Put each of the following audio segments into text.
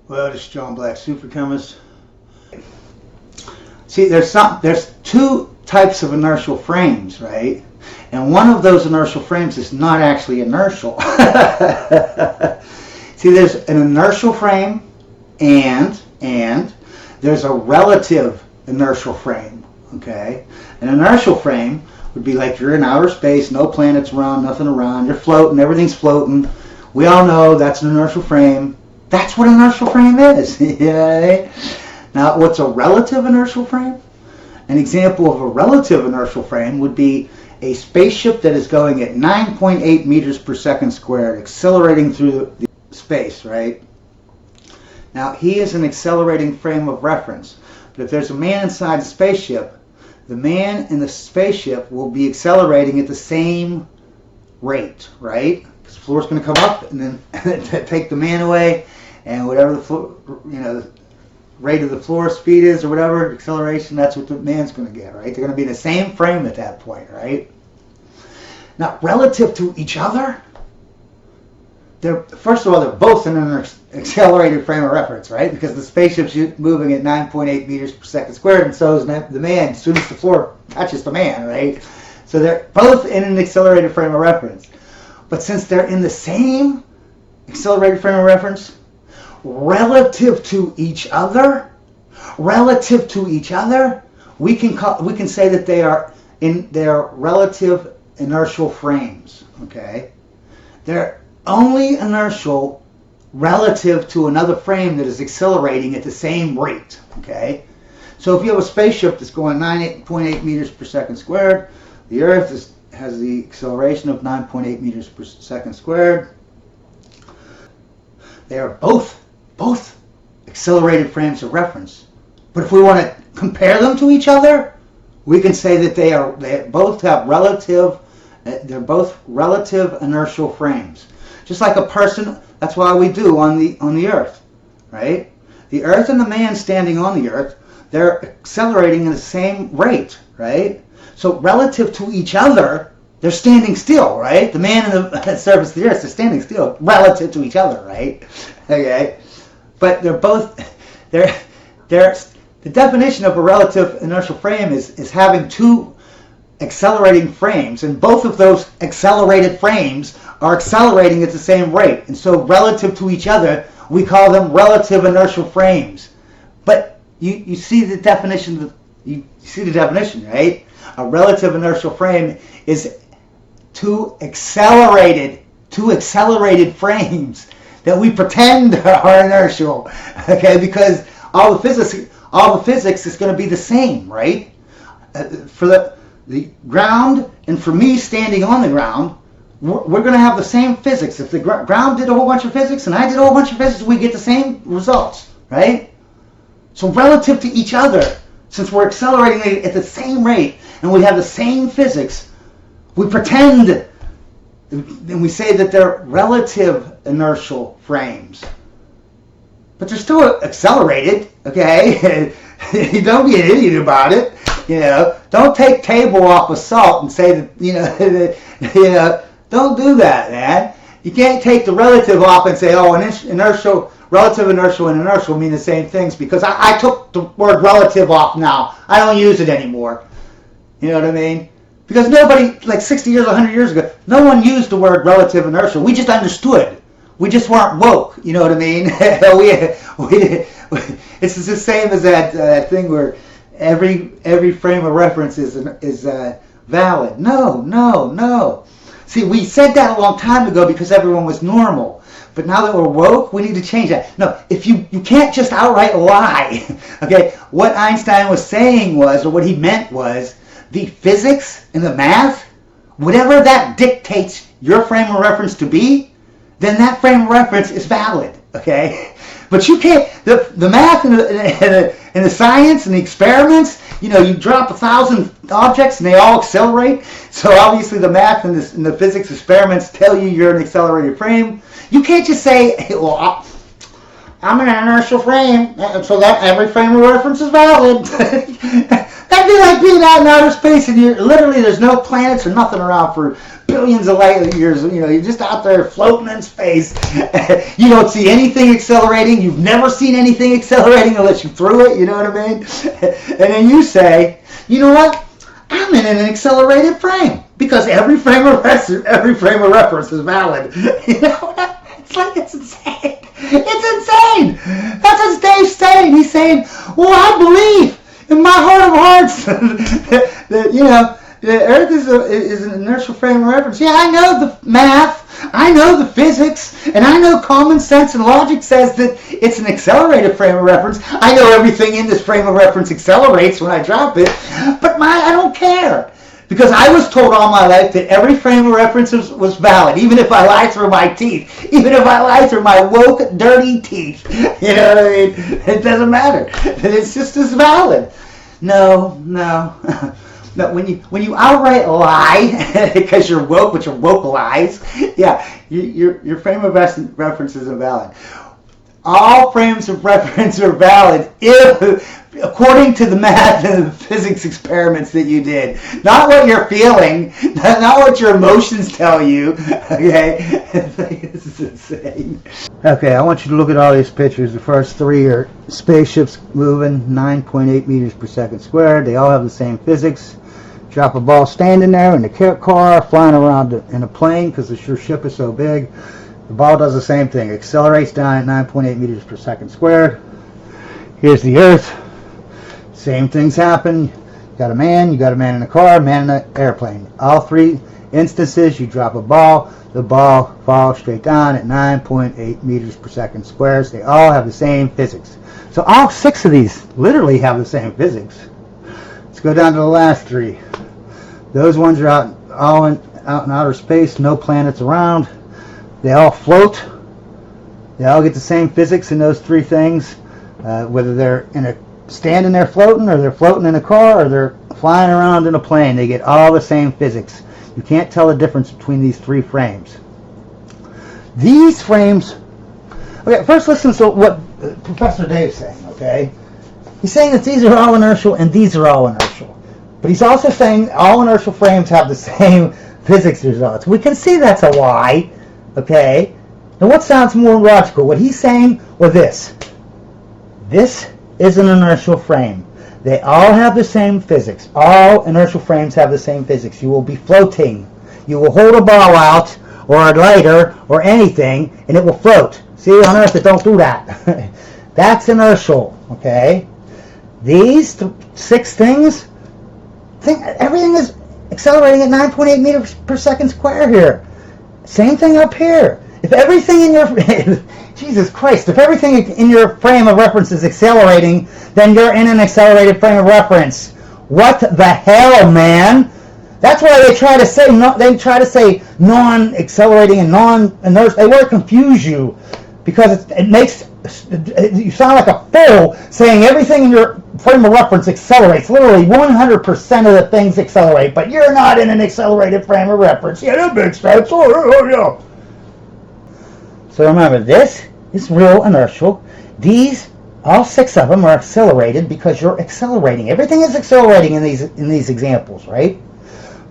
Well, this is John Black, super chemist. See, there's two types of inertial frames, right? And one of those inertial frames is not actually inertial. See, there's an inertial frame and there's a relative inertial frame, okay? An inertial frame would be like you're in outer space, no planets around, nothing around, you're floating, everything's floating. We all know that's an inertial frame. That's what an inertial frame is. Yeah. Now, what's a relative inertial frame? An example of a relative inertial frame would be a spaceship that is going at 9.8 meters per second squared, accelerating through the space, right? Now, he is an accelerating frame of reference. But if there's a man inside the spaceship, the man in the spaceship will be accelerating at the same rate, right? Because the floor's going to come up and then take the man away, and whatever the floor, the rate of the floor speed is or whatever acceleration, that's what the man's going to get, right? They're going to be in the same frame at that point, right? Now, relative to each other, first of all, they're both in an accelerated frame of reference, right? Because the spaceship's moving at 9.8 meters per second squared, and so is the man as soon as the floor touches the man, right? So they're both in an accelerated frame of reference. But since they're in the same accelerated frame of reference, relative to each other, we can say that they are in their relative inertial frames, okay? They're only inertial relative to another frame that is accelerating at the same rate, okay? So if you have a spaceship that's going 9.8 meters per second squared, the Earth has the acceleration of 9.8 meters per second squared. They are both accelerated frames of reference. But if we want to compare them to each other, we can say that they both have they're both relative inertial frames. Just like a person, that's why we do on the Earth, right? The Earth and the man standing on the Earth, they're accelerating at the same rate, right? So relative to each other, they're standing still, right? The man and the surface of the Earth, they're standing still relative to each other, right? Okay, but the definition of a relative inertial frame is having two accelerating frames, and both of those accelerated frames are accelerating at the same rate, and so relative to each other, we call them relative inertial frames. But you see the definition. You see the definition, right? A relative inertial frame is two accelerated frames that we pretend are inertial, okay? Because all the physics is going to be the same, right? For the ground, and for me standing on the ground, we're going to have the same physics. If the ground did a whole bunch of physics and I did a whole bunch of physics, we get the same results, right? So relative to each other, since we're accelerating at the same rate and we have the same physics, we pretend and we say that they're relative inertial frames. But they're still accelerated, okay? Don't be an idiot about it. Don't take table off of salt and say that, don't do that, man. You can't take the relative off and say, oh, relative inertial and inertial mean the same things, because I took the word relative off now. I don't use it anymore. You know what I mean? Because nobody, like 60 years, 100 years ago, no one used the word relative inertial. We just understood. We just weren't woke. You know what I mean? It's the same as that thing where every frame of reference is valid. No. See, we said that a long time ago because everyone was normal. But now that we're woke, we need to change that. No, if you can't just outright lie. Okay, what Einstein was saying was, or what he meant was, the physics and the math, whatever that dictates your frame of reference to be, then that frame of reference is valid. Okay, but you can't. The math and the science and the experiments. You drop 1,000 objects and they all accelerate. So obviously the math and the physics experiments tell you you're an accelerated frame. You can't just say, well, I'm an inertial frame, so that every frame of reference is valid. That'd be like being out in outer space and there's no planets or nothing around for billions of light years. You're just out there floating in space. You don't see anything accelerating. You've never seen anything accelerating unless you threw it. You know what I mean? And then you say, you know what? I'm in an accelerated frame because every frame of reference is valid. It's insane. It's insane. That's what Dave's saying. He's saying, well, I believe in my heart of hearts that the Earth is an inertial frame of reference. Yeah, I know the math, I know the physics, and I know common sense and logic says that it's an accelerated frame of reference. I know everything in this frame of reference accelerates when I drop it, but I don't care. Because I was told all my life that every frame of reference was valid, even if I lie through my teeth, even if I lie through my woke, dirty teeth. You know what I mean? It doesn't matter. It's just as valid. No. No, when you outright lie because you're woke, but you're woke lies, yeah, your frame of reference is invalid. All frames of reference are valid if, according to the math and the physics experiments that you did. Not what you're feeling, not what your emotions tell you, okay? This is insane. Okay, I want you to look at all these pictures. The first three are spaceships moving 9.8 meters per second squared. They all have the same physics. Drop a ball standing there in the car, flying around in a plane because your ship is so big. The ball does the same thing. Accelerates down at 9.8 meters per second squared. Here's the Earth. Same things happen. You got a man in a car, a man in an airplane. All three instances, you drop a ball, the ball falls straight down at 9.8 meters per second squared. They all have the same physics. So all six of these literally have the same physics. Let's go down to the last three. Those ones are out in outer space, no planets around. They all float. They all get the same physics in those three things, whether they're standing there floating, or they're floating in a car, or they're flying around in a plane. They get all the same physics. You can't tell the difference between these three frames. These frames. Okay, first listen to what Professor Dave's saying. Okay, he's saying that these are all inertial and these are all inertial, but he's also saying all inertial frames have the same physics results. We can see that's a lie. Okay, now what sounds more logical, what he's saying or this? This is an inertial frame. They all have the same physics. All inertial frames have the same physics. You will be floating. You will hold a ball out or a lighter or anything and it will float. See, on Earth it don't do that. That's inertial, okay? These six things, everything is accelerating at 9.8 meters per second square here. Same thing up here. If everything in your Jesus Christ, if everything in your frame of reference is accelerating, then you're in an accelerated frame of reference. What the hell, man? That's why they try to say non-accelerating and non-inertial. They want to confuse you because it makes you sound like a fool saying everything in your frame of reference accelerates. Literally 100% of the things accelerate, but you're not in an accelerated frame of reference. Yeah, that makes sense. Oh, yeah. So remember, this is real inertial. These, all six of them are accelerated because you're accelerating. Everything is accelerating in these examples, right?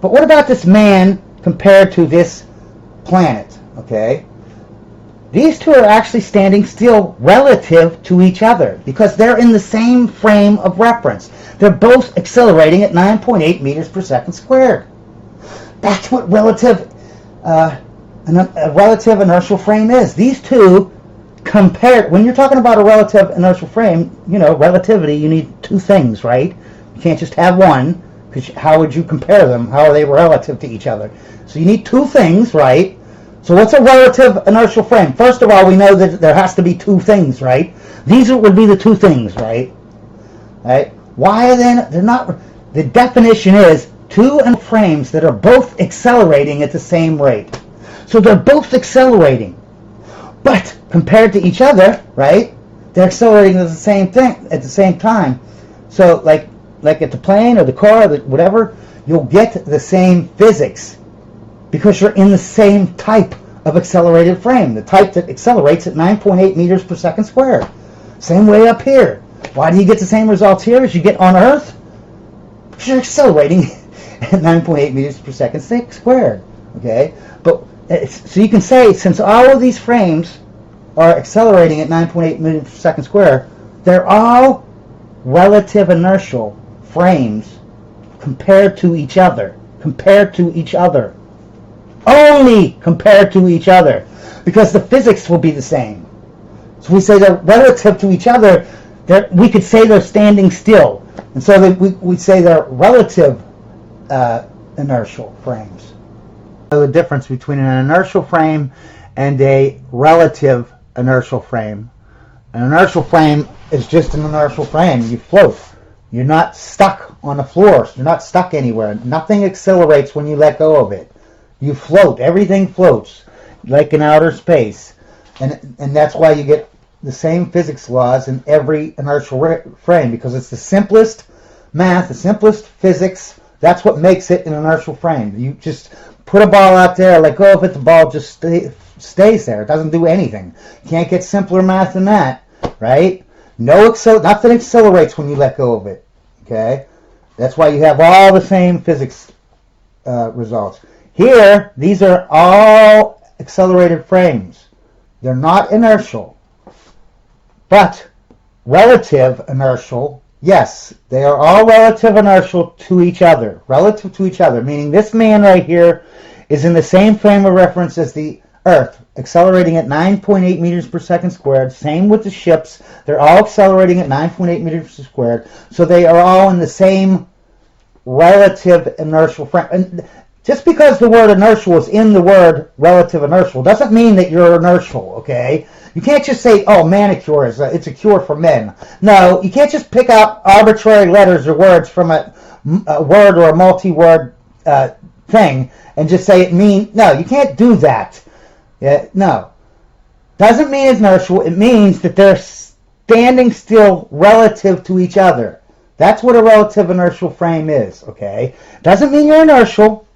But what about this man compared to this planet? Okay, these two are actually standing still relative to each other because they're in the same frame of reference. They're both accelerating at 9.8 meters per second squared. That's what a relative inertial frame is. These two compared, when you're talking about a relative inertial frame, relativity, you need two things, right? You can't just have one, because how would you compare them? How are they relative to each other? So you need two things, right? So what's a relative inertial frame? First of all, we know that there has to be two things, right? These would be the two things, right? Right? Why are they're not? The definition is two frames that are both accelerating at the same rate. So they're both accelerating, but compared to each other, right? They're accelerating at the same thing at the same time. So like at the plane or the car or whatever, you'll get the same physics because you're in the same type of accelerated frame, the type that accelerates at 9.8 meters per second squared. Same way up here. Why do you get the same results here as you get on Earth? Because you're accelerating at 9.8 meters per second squared. Okay, but so you can say, since all of these frames are accelerating at 9.8 meters per second squared, they're all relative inertial frames compared to each other. Compared to each other. Only compared to each other. Because the physics will be the same. So we say they're relative to each other. We could say they're standing still. And so we say they're relative inertial frames. The difference between an inertial frame and a relative inertial frame. An inertial frame is just an inertial frame. You float. You're not stuck on the floor. You're not stuck anywhere. Nothing accelerates when you let go of it. You float. Everything floats like in outer space. And that's why you get the same physics laws in every inertial frame, because it's the simplest math, the simplest physics. That's what makes it an inertial frame. You just put a ball out there, let go of it, the ball just stays there. It doesn't do anything. You can't get simpler math than that, right? Nothing accelerates when you let go of it. Okay, that's why you have all the same physics results. Here, these are all accelerated frames. They're not inertial, but relative inertial. Yes, they are all relative inertial to each other. Relative to each other, meaning this man right here is in the same frame of reference as the Earth, accelerating at 9.8 meters per second squared. Same with the ships. They're all accelerating at 9.8 meters per squared. So they are all in the same relative inertial frame. And just because the word inertial is in the word relative inertial doesn't mean that you're inertial, okay? You can't just say, oh, manicure it's a cure for men. No, you can't just pick out arbitrary letters or words from a word or a multi-word thing and just say it means. No, you can't do that. Yeah, no. Doesn't mean it's inertial. It means that they're standing still relative to each other. That's what a relative inertial frame is, okay? Doesn't mean you're inertial.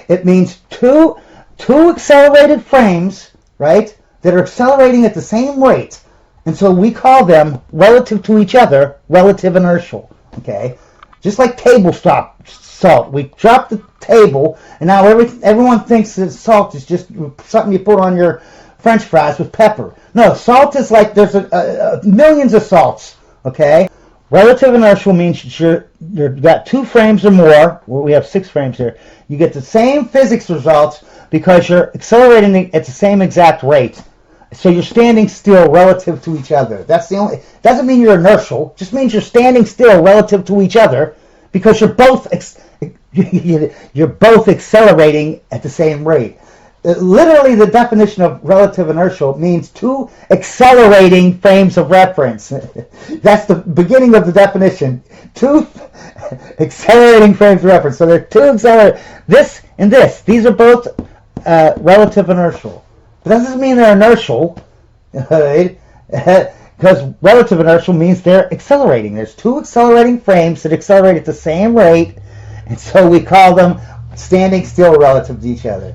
It means two accelerated frames, right, that are accelerating at the same rate. And so we call them relative to each other, relative inertial, okay? Just like table salt. We drop the table, and now everyone thinks that salt is just something you put on your French fries with pepper. No, salt is like there's millions of salts, okay? Relative inertial means you've got 2 frames or more. Well, we have 6 frames here. You get the same physics results because you're accelerating at the same exact rate. So you're standing still relative to each other. That's the only. Doesn't mean you're inertial. Just means you're standing still relative to each other because you're both accelerating at the same rate. Literally, the definition of relative inertial means 2 accelerating frames of reference. That's the beginning of the definition. 2 accelerating frames of reference. So there are 2 accelerating. This and this. These are both relative inertial. But that doesn't mean they're inertial, right? Because relative inertial means they're accelerating. There's 2 accelerating frames that accelerate at the same rate, and so we call them standing still relative to each other.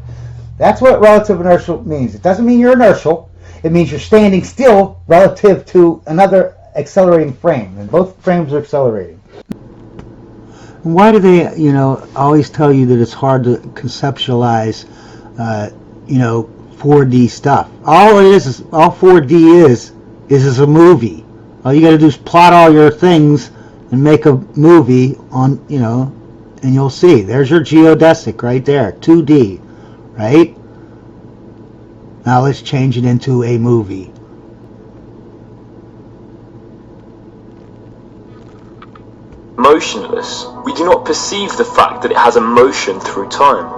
That's what relative inertial means. It doesn't mean you're inertial. It means you're standing still relative to another accelerating frame, and both frames are accelerating. Why do they, always tell you that it's hard to conceptualize, 4D stuff? All 4D is a movie. All you got to do is plot all your things and make a movie on, and you'll see. There's your geodesic right there, 2D, right? Now let's change it into a movie. Motionless, we do not perceive the fact that it has a motion through time.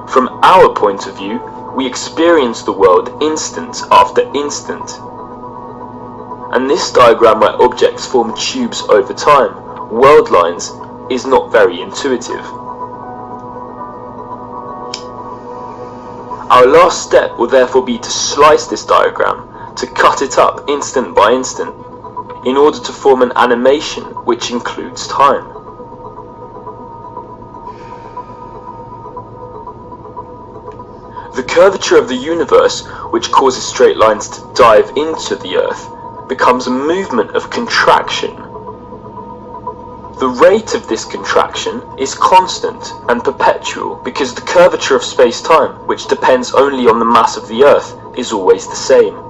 From our point of view, we experience the world instant after instant. And this diagram where objects form tubes over time, world lines, is not very intuitive. Our last step will therefore be to slice this diagram, to cut it up instant by instant, in order to form an animation which includes time. The curvature of the universe, which causes straight lines to dive into the Earth, becomes a movement of contraction. The rate of this contraction is constant and perpetual because the curvature of space-time, which depends only on the mass of the Earth, is always the same.